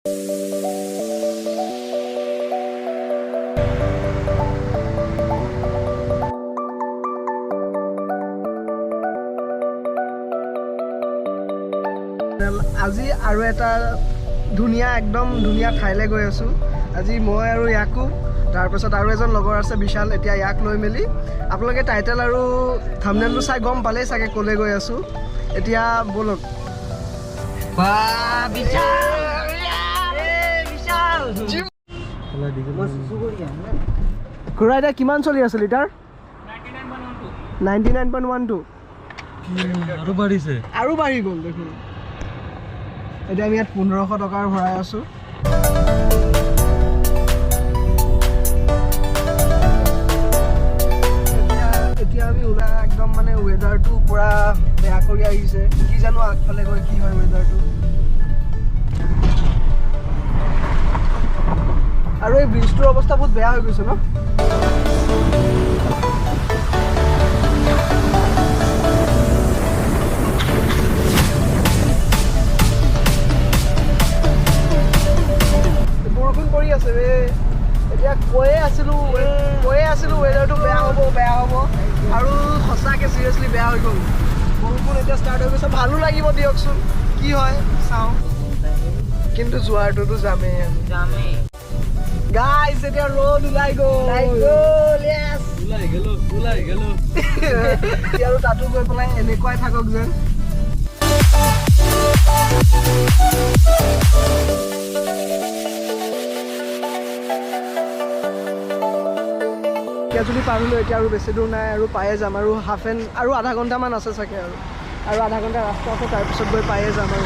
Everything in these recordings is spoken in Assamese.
আজি আৰু এটা ধুনীয়া একদম ধুনীয়া ঠাইলৈ গৈ আছোঁ। আজি মই আৰু ইয়াকো তাৰপিছত আৰু এজন লগৰ আছে বিশাল। এতিয়া ইয়াক লৈ মেলি আপোনালোকে টাইটেল আৰু থাম্বনেইলটো চাই গম পালেই চাগে ক'লৈ গৈ আছোঁ। এতিয়া ব'লক। খুৰা এতিয়া কিমান চলি আছে লিটাৰ? 99.12 আৰু বাঢ়ি গ'ল দেখোন। এতিয়া আমি ইয়াত 1500 টকাৰ ভৰাই আছোঁ। এতিয়া আমি ওলাই একদম মানে ৱেডাৰটো পুৰা বেয়া কৰি আহিছে। কি জানো আগফালে গৈ কি হয় ৱেডাৰটো। আৰু এই ব্ৰিজটোৰ অৱস্থা বহুত বেয়া হৈ গৈছে ন? বৰষুণ পৰি আছে ৰে। এতিয়া কৈয়ে আছিলোঁ ৱেডাৰটো বেয়া হ'ব আৰু সঁচাকৈ চিৰিয়াছলি বেয়া হৈ গ'ল। বৰষুণ এতিয়া ষ্টাৰ্ট হৈ গৈছে। ভালো লাগিব দিয়কচোন, কি হয় চাওঁ। কিন্তু যোৱাটোতো যামেই গাইজ। এতিয়া ৰ'দ ওলাই গ'ল আৰু তাতো গৈ পেলাই এনেকুৱাই থাকক যেন। যদি পাৰোঁ এতিয়া আৰু বেছি দূৰ নাই আৰু পায়ে যাম। আৰু আৰু আধা ঘণ্টামান আছে চাগে আৰু আধা ঘণ্টা ৰাস্তা আছে। তাৰপিছত গৈ পায়ে যাম আৰু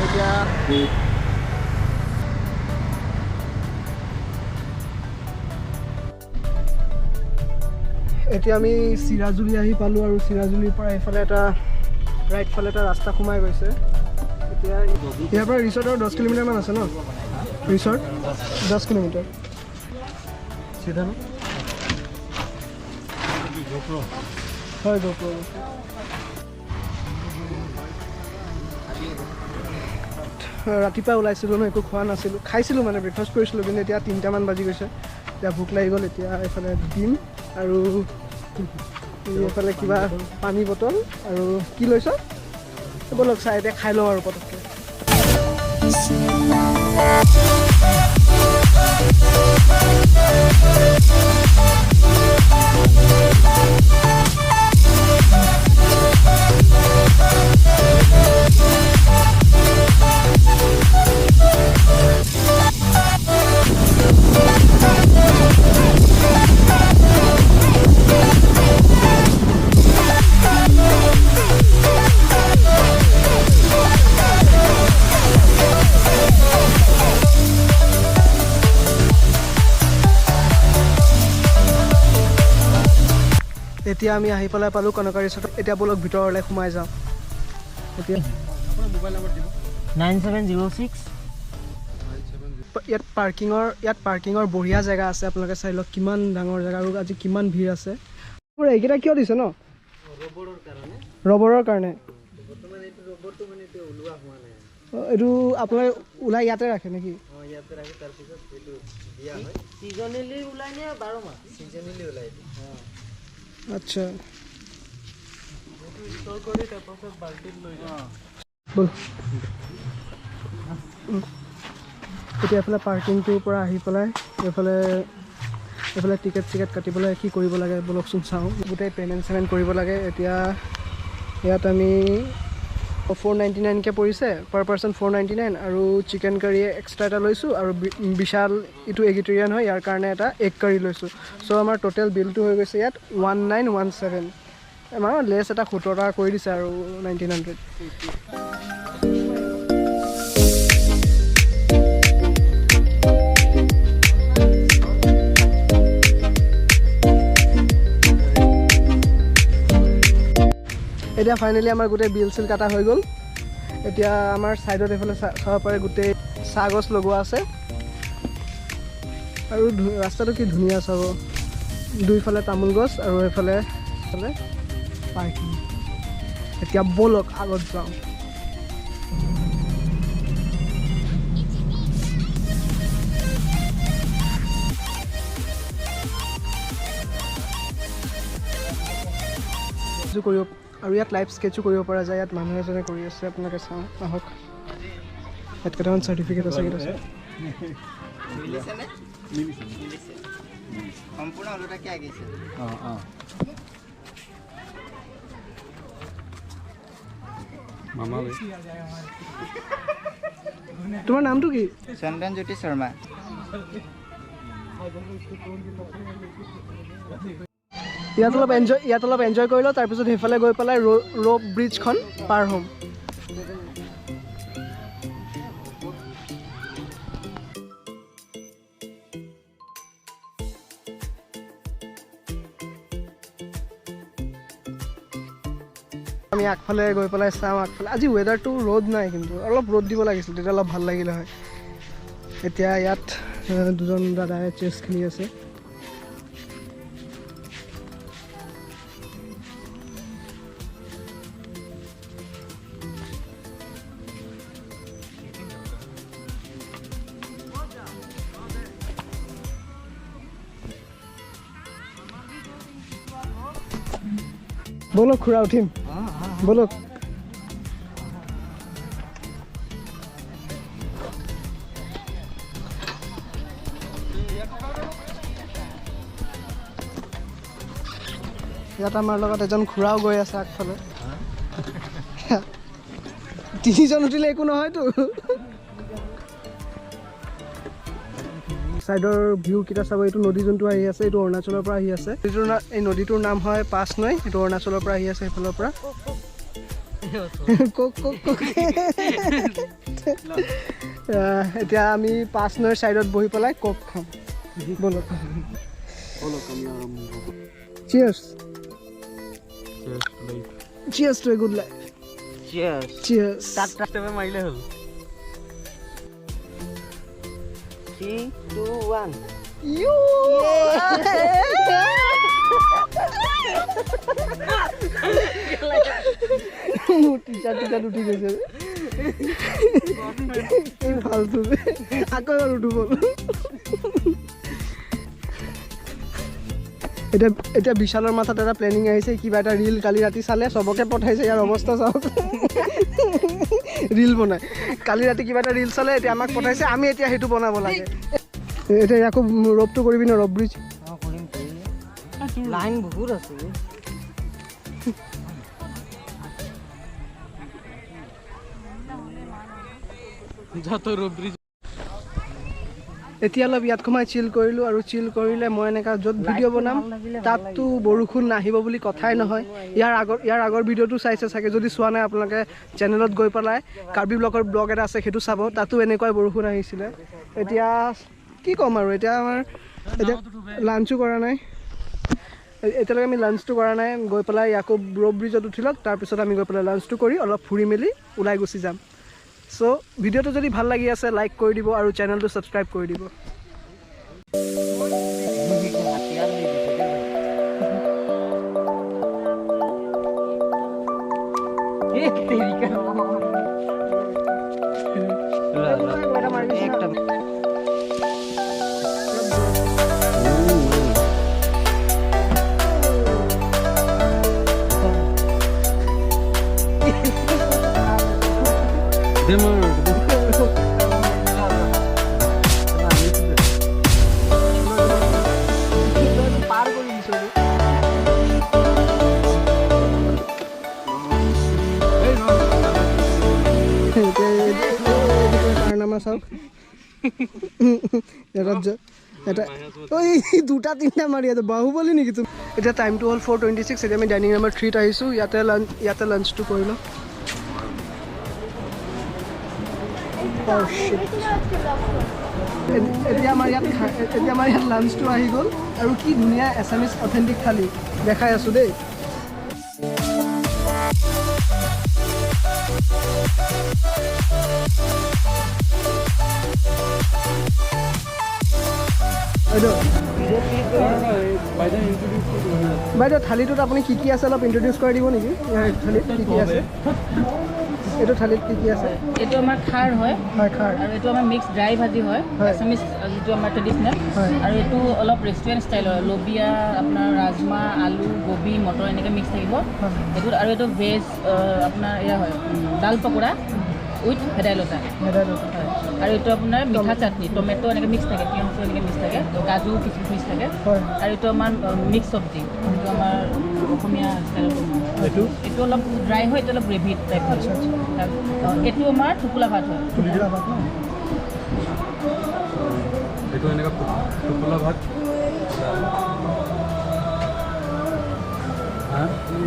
এতিয়া আমি চিৰাজুলি আহি পালোঁ আৰু চিৰাজুলিৰ পৰা এইফালে এটা ৰাইট ফালে এটা ৰাস্তা সোমাই গৈছে। এতিয়া ইয়াৰ পৰা ৰিচৰ্ট আৰু 10 কিলোমিটাৰমান আছে ন? ৰিচৰ্ট 10 কিলোমিটাৰ চিধা ন? হয় GoPro। ৰাতিপুৱা ওলাইছিলোঁ ন, একো খোৱা নাছিলোঁ। খাইছিলোঁ মানে ব্ৰেকফাষ্ট কৰিছিলোঁ, কিন্তু এতিয়া 3টামান বাজি গৈছে। এতিয়া ভোক লাগি গ'ল। এতিয়া এইফালে ডিম আৰু এইফালে কিবা পানী বটল আৰু কি লৈছ ব'লক চাই এতিয়া খাই লওঁ আৰু পটককৈ। এতিয়া আমি আহি পেলাই পালোঁ কনকা ৰিচৰ্টত। এতিয়া ব'লক ভিতৰলৈ সোমাই যাওঁ। এতিয়া আপোনাৰ মোবাইল নম্বৰ দিব। 9706। ইয়াত পাৰ্কিঙৰ বঢ়িয়া জেগা আছে। আপোনালোকে চাই লওক কিমান ডাঙৰ জেগা আৰু আজি কিমান ভিৰ আছে। এইকেইটা কিয় দিছে ন? ৰবৰৰ কাৰণে। এইটো আপোনালোকে ওলাই ইয়াতে ৰাখে নেকি? আচ্ছা এতিয়া এইফালে পাৰ্কিংটোৰ পৰা আহি পেলাই এইফালে টিকেট কাটিবলৈ কি কৰিব লাগে বলকচোন চাওঁ। গোটেই পে'মেণ্ট কৰিব লাগে। এতিয়া ইয়াত আমি 499কৈ পৰিছে পাৰ পাৰ্চন 499 আৰু চিকেন কাৰী এক্সট্ৰা এটা লৈছোঁ আৰু বিশাল এইটো এগিটেৰিয়ান হয়, ইয়াৰ কাৰণে এটা এগ কাৰী লৈছোঁ। চ' আমাৰ টোটেল বিলটো হৈ গৈছে ইয়াত 1917। আমাৰ লেছ এটা 17 টকা কৰি দিছে আৰু 1900। এতিয়া ফাইনেলি আমাৰ গোটেই বিল চিল কাটা হৈ গ'ল। এতিয়া আমাৰ ছাইডত এইফালে চাব পাৰে গোটেই চাহ গছ লগোৱা আছে আৰু ৰাস্তাটো কি ধুনীয়া চাব। দুইফালে তামোল গছ আৰু এইফালে পাৰ্কিং। এতিয়া ব'লক আগত যাওঁ। স্কেচো কৰিব আৰু ইয়াত লাইভ স্কেচো কৰিব পৰা যায় ইয়াত মানুহ এজনে কৰি আছে আপোনালোকে চাওঁ আহক ইয়াত কেইটামান চাৰ্টিফিকেট আছে সম্পূৰ্ণ ওলোটাকে আগিছে তোমাৰ নামটো কি চন্দন জ্যোতি শৰ্মা ইয়াত অলপ এনজয় কৰি লওঁ তাৰপিছত সেইফালে গৈ পেলাই ৰ'প ব্ৰিজখন পাৰ হ'ম আমি আগফালে গৈ পেলাই চাওঁ আগফালে আজি ৱেডাৰটো ৰ'দ নাই কিন্তু অলপ ৰ'দ দিব লাগিছিল তেতিয়া অলপ ভাল লাগিলে হয় এতিয়া ইয়াত দুজন দাদাই চেছ খেলি আছে বলক খুৰা উঠিম বলক ইয়াত আমাৰ লগত এজন খুৰাও গৈ আছে আগফালে তিনিজন উঠিলে একো নহয়তো সাইডৰ ভিউ কিটা চাব এইটো নদী যোনটো আহি আছে এইটো অৰুণাচলৰ পৰা আহি আছে এই নদীটোৰ নাম হয় পাছ নৈ এইটো অৰুণাচলৰ পৰা আহি আছে সেইফালৰ পৰা এতিয়া আমি পাছ নৈৰ সাইডত বহি পেলাই কোক খাম বলক cheers cheers to a good life cheers cheers তাতে মাৰিলে হ'ল 3 2 1 ইউ টিচাৰ উঠি গৈছে ফালতু আকৌ এবাৰ উঠো বল এতিয়া বিশালৰ মাথাত এটা প্লেনিং আহিছে কিবা এটা ৰিল কালি ৰাতি চালে চবকে পঠাইছে ইয়াৰ অৱস্থা চাওক ৰিল বনাই কালি ৰাতি কিবা এটা ৰিল চালে এতিয়া আমাক পঠাইছে আমি এতিয়া সেইটো বনাব লাগে এতিয়া আকৌ ৰ'পটো কৰিবি ন ৰ'প ব্ৰিজ লাইন বহুত আছে এতিয়া অলপ ইয়াত সোমাই চিল কৰিলোঁ আৰু চিল কৰিলে মই এনেকুৱা য'ত ভিডিঅ' বনাম তাততো বৰষুণ নাহিব বুলি কথাই নহয় ইয়াৰ আগৰ ভিডিঅ'টো চাইছে চাগে যদি চোৱা নাই আপোনালোকে চেনেলত গৈ পেলাই কাৰ্বি ব্লগ এটা আছে সেইটো চাব তাতো এনেকুৱাই বৰষুণ আহিছিলে এতিয়া কি ক'ম আৰু এতিয়া আমাৰ এতিয়া লাঞ্চো কৰা নাই এতিয়ালৈকে আমি লাঞ্চটো কৰা নাই গৈ পেলাই আকৌ ৰ'প ব্ৰিজত উঠি লওক তাৰপিছত আমি গৈ পেলাই লাঞ্চটো কৰি অলপ ফুৰি মেলি ওলাই গুচি যাম সো ভিডিওটো যদি ভাল লাগি আছে লাইক কৰি দিব আৰু চেনেলটো সাবস্ক্ৰাইব কৰি দিব দুটা তিনিটা মাৰি আছে বাহুবলী নেকি তুমি এতিয়া টাইমটো হ'ল 4:26 এতিয়া আমি ডাইনিং নম্বৰ 3ত আহিছোঁ ইয়াতে লাঞ্চটো কৰি লওঁ এতিয়া আমাৰ ইয়াত লাঞ্চটো আহি গ'ল আৰু কি ধুনীয়া এছামিজ অথেণ্টিক থালি দেখাই আছোঁ দেই বাইদেউ থালিটোত আপুনি কি কি আছে অলপ ইন্ট্ৰডিউচ কৰি দিব নেকি থালিত কি কি আছে এইটো থালিত কি আছে? এইটো আমাৰ খাৰ হয় হয় খাৰ আৰু এইটো আমাৰ মিক্স ড্ৰাই ভাজি হয় আছামিজ যিটো আমাৰ ট্ৰেডিশ্যনেল আৰু এইটো অলপ ৰেষ্টুৰেণ্ট ষ্টাইল হয় লবিয়া আপোনাৰ ৰাজমাহ আলু গোবি মটৰ এনেকৈ মিক্স থাকিব এইটো আৰু এইটো ভেজ আপোনাৰ এয়া হয় দাল পকোৰা উইথ ভেদাইলতা হয় আৰু এইটো আপোনাৰ মিঠা চাটনি টমেটো এনেকৈ মিক্স থাকে তিয়ঁহ এনেকৈ মিক্স থাকে কাজু কিচমিচ মিক্স থাকে আৰু এইটো আমাৰ মিক্স চব্জি এইটো আমাৰ অসমীয়া ষ্টাইলত এইটো অলপ ড্ৰাই হয় এইটো অলপ গ্ৰেভি টাইপ হয় এইটো আমাৰ টোপোলা ভাত হয় এইটো এনেকুৱা টোপোলা ভাত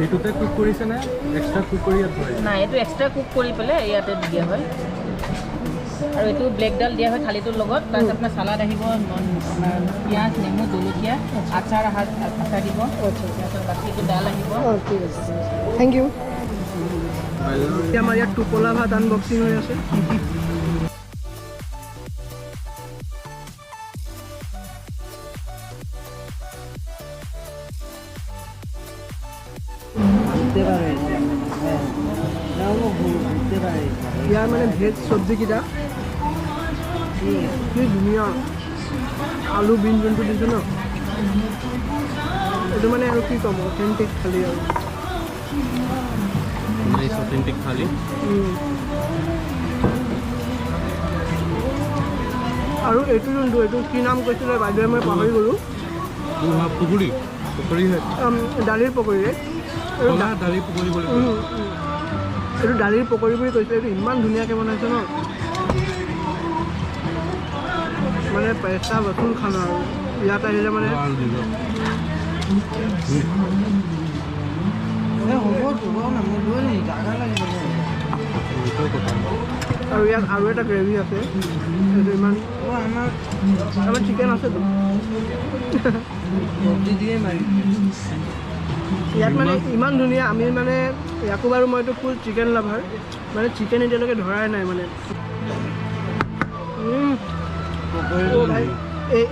এইটোতে কুক কৰিছে নে এক্সট্ৰা কুক কৰি ইয়াত হয় নাই এইটো এক্সট্ৰা কুক কৰি পেলাই ইয়াতে দিয়া হয় আৰু এইটো ব্লেক ডাল দিয়া হয় থালিটোৰ লগত তাৰপিছত আপোনাৰ চালাড আহিব আপোনাৰ পিঁয়াজ নেমু জলকীয়া আচাৰ আচাৰ দিব তাৰপিছত বাকী এইটো ডাল আহিব ঠিক আছে থেংক ইউ আমাৰ ইয়াত টোপোলা ভাত আনবক্সিং হৈ আছে ইয়াৰ মানে ভেজ চব্জিকেইটা কি ধুনীয়া আলু বিন যোনটো দিছোঁ ন এইটো মানে আৰু কি ক'ম অথেণ্টিক থালি আৰু অথেণ্টিক থালি আৰু এইটো যোনটো এইটো কি নাম কৈছিলে বাইদেৱে মই পাহৰি গ'লোঁ পকৰি পকৰি দালিৰ পকৰি দালি পকৰি বুলি এইটো দালিৰ পকৰি বুলি কৈছিলে এইটো ইমান ধুনীয়াকৈ বনাইছে ন মানে পেচা বচুল খানা আৰু ইয়াত আহিলে মানে আৰু ইয়াত আৰু এটা গ্ৰেভি আছে এইটো ইমান আমাৰ চিকেন আছেতো ইয়াত মানে ইমান ধুনীয়া আমি মানে ইয়াকো বাৰু মইতো ফুল চিকেন লাভাৰ মানে চিকেন এতিয়ালৈকে ধৰাই নাই মানে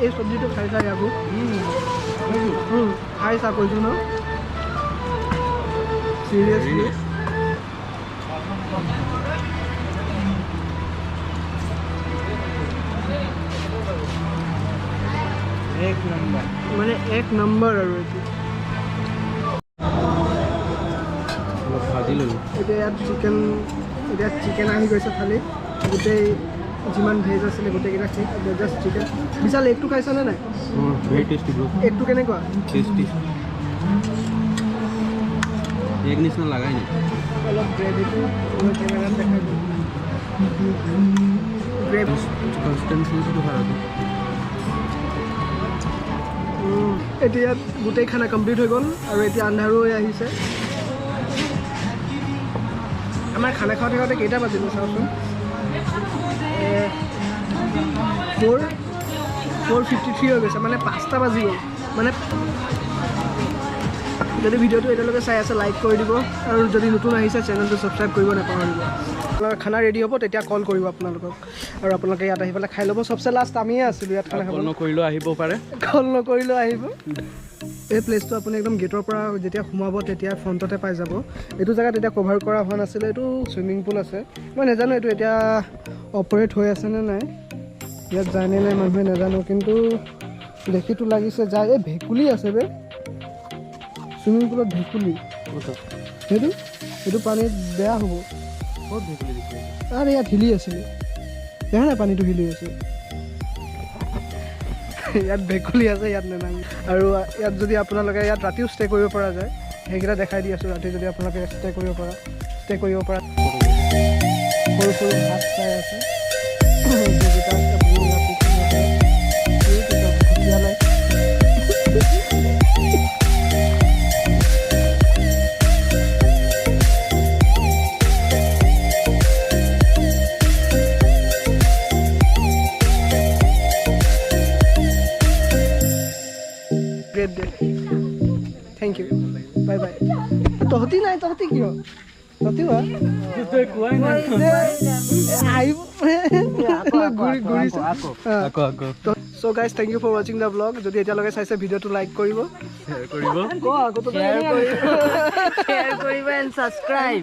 এই চব্জিটো খাইছা ইয়াকো খাইছা কৈছোঁ ন চিৰিয়াছলি মানে এক নম্বৰ আৰু এইটো ভাজি ল'লোঁ এতিয়া ইয়াত চিকেন আহি গৈছে থালি গোটেই যিমান ভেজ আছিলে গোটেইকেইটা ঠিক জাষ্ট চিকেন বিশাল এগটো খাইছানে নাই ভেৰি টেষ্টি ব্ৰ এগটো কেনেকুৱা টেষ্টি এগ নিচিনা লাগাই নাই অলপ গ্ৰেভিটো কেমেৰাত দেখাই দিওঁ গ্ৰেভি কনষ্টেঞ্চিটো ভাল আছে এতিয়া ইয়াত গোটেই খানা কমপ্লিট হৈ গ'ল আৰু এতিয়া আন্ধাৰো হৈ আহিছে আমাৰ খানা খাওঁতে খাওঁতে কেইটা বাজিলে চাওকচোন 4:53 হৈ গৈছে মানে 5টা বাজি গ'ল মানে যদি ভিডিঅ'টো এতিয়ালৈকে চাই আছে লাইক কৰি দিব আৰু যদি নতুন আহিছে চেনেলটো ছাবস্ক্ৰাইব কৰিব নাপাহৰিব আপোনালোকৰ খানা ৰেডি হ'ব তেতিয়া কল কৰিব আপোনালোকক আৰু আপোনালোকে ইয়াত আহি পেলাই খাই ল'ব চবচে লাষ্ট আমিয়ে আছিলোঁ ইয়াত খানা খাব কল নকৰিলেও আহিব পাৰে কল নকৰিলেও আহিব এই প্লেচটো আপুনি একদম গেটৰ পৰা যেতিয়া সোমাব তেতিয়া ফ্ৰণ্টতে পাই যাব এইটো জেগাত এতিয়া কভাৰ কৰা হোৱা নাছিলে এইটো চুইমিং পুল আছে মই নাজানো এইটো এতিয়া অপাৰেট হৈ আছেনে নাই ইয়াত যায়নে নাই মানুহে নাজানো কিন্তু দেখিতো লাগিছে যায় এই ভেকুলী আছে বে চুইমিং পুলত ভেকুলী সেইটো পানীত বেয়া হ'ব বহুত ভেকুলী দেখিছে আৰু ইয়াত হিলি আছিলে দেখা নাই পানীটো হিলি আছে ইয়াত ভেকুলী আছে ইয়াত নেনামি আৰু ইয়াত যদি আপোনালোকে ইয়াত ৰাতিও ষ্টে কৰিব পৰা যায় সেইকেইটা দেখাই দি আছোঁ ৰাতি যদি আপোনালোকে ষ্টে কৰিব পৰা সৰু সৰু ভাত চাই আছে Great day. Thank you. Bye bye. তহঁতি নাই তহঁতি কিয় তহঁতি So guys, thank you for watching the vlog. যদি এতিয়ালৈকে চাইছে ভিডিঅ'টো লাইক কৰিব share কৰিব and subscribe